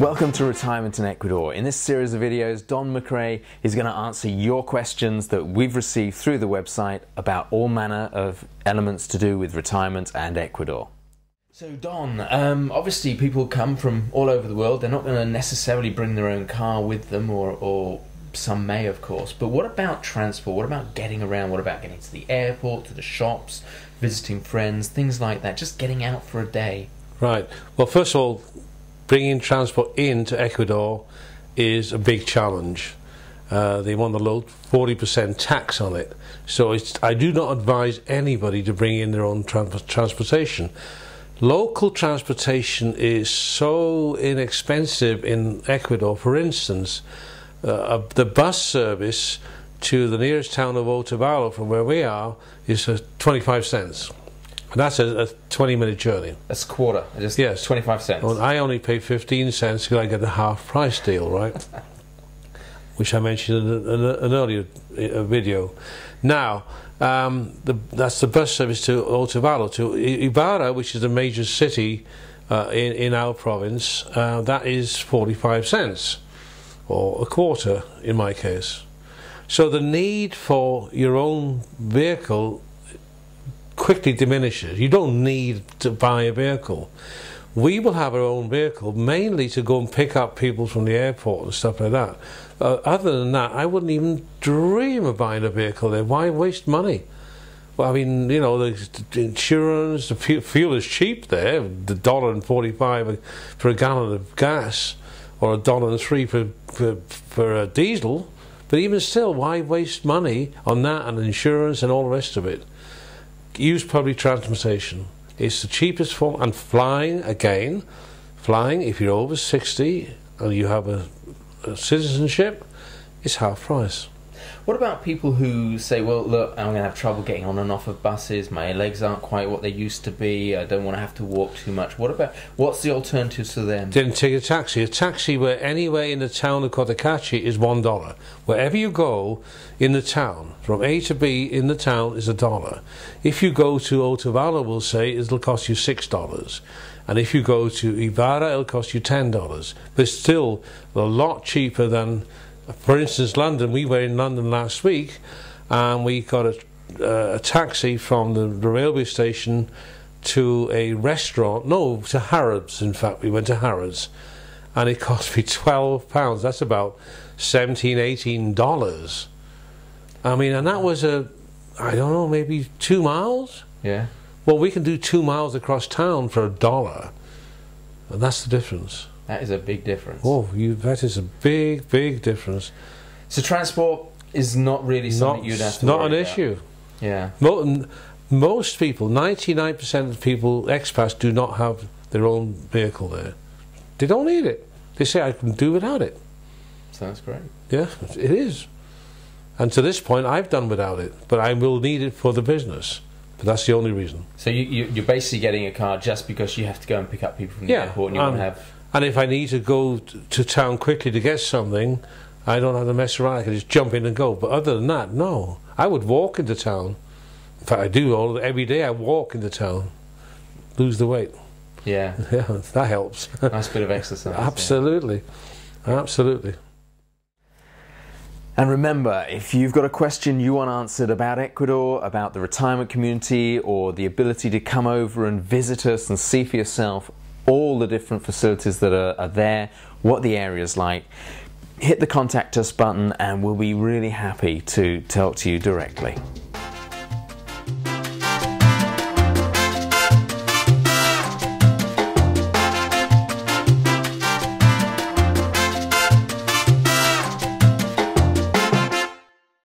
Welcome to Retirement in Ecuador. In this series of videos, Don McRae is going to answer your questions that we've received through the website about all manner of elements to do with retirement and Ecuador. So Don, obviously people come from all over the world. They're not going to necessarily bring their own car with them, or some may, of course. But what about transport? What about getting around? What about getting to the airport, to the shops, visiting friends, things like that? Just getting out for a day. Right. Well, first of all, bringing transport into Ecuador is a big challenge. They want the low 40% tax on it. So I do not advise anybody to bring in their own transportation. Local transportation is so inexpensive in Ecuador. For instance, the bus service to the nearest town of Otavalo from where we are is 25 cents. And that's a 20-minute journey. That's a quarter. Yes. 25 cents. Well, I only pay 15 cents because I get the half-price deal, right? Which I mentioned in an earlier video. Now, that's the bus service to Otavalo. To Ibarra, which is a major city in our province, that is 45 cents, or a quarter in my case. So the need for your own vehicle quickly diminishes. You don't need to buy a vehicle. We will have our own vehicle mainly to go and pick up people from the airport and stuff like that. Other than that, I wouldn't even dream of buying a vehicle there. Why waste money? Well, I mean, you know, the insurance, the fuel is cheap there, the $1.45 for a gallon of gas, or $1.03 for diesel. But even still, why waste money on that and insurance and all the rest of it? Use public transportation. It's the cheapest form. And flying, again, if you're over 60 and you have a citizenship, it's half price. What about people who say, well, look, I'm going to have trouble getting on and off of buses, my legs aren't quite what they used to be, I don't want to have to walk too much. What's the alternatives to them? Then take a taxi. A taxi anywhere in the town of Cotacachi is $1. Wherever you go in the town, from A to B in the town, is $1. If you go to Otavalo, we'll say, it'll cost you $6. And if you go to Ibarra, it'll cost you $10. But it's still a lot cheaper than, for instance, London. We were in London last week and we got a taxi from the railway station to a restaurant, to Harrods. In fact, we went to Harrods and it cost me £12. That's about $17, $18. I mean, and that was I don't know, maybe 2 miles? Yeah. Well, we can do 2 miles across town for $1, and that's the difference. That is a big difference. Oh, that is a big, big difference. So transport is not really something you'd have to worry about. Not an issue. Yeah. Most people, 99% of people, expats, do not have their own vehicle there. They don't need it. They say, I can do without it. Sounds great. Yeah, it is. And to this point, I've done without it, but I will need it for the business. But that's the only reason. So you're basically getting a car just because you have to go and pick up people from the airport, and you want to have... And if I need to go to town quickly to get something, I don't have to mess around. I can just jump in and go. But other than that, no. I would walk into town. In fact, I do every day. I walk into town, lose the weight. Yeah. Yeah, that helps. Nice bit of exercise. Absolutely, yeah. Absolutely. And remember, if you've got a question you want answered about Ecuador, about the retirement community, or the ability to come over and visit us and see for yourself all the different facilities that are there, what the area's like, hit the contact us button and we'll be really happy to talk to you directly.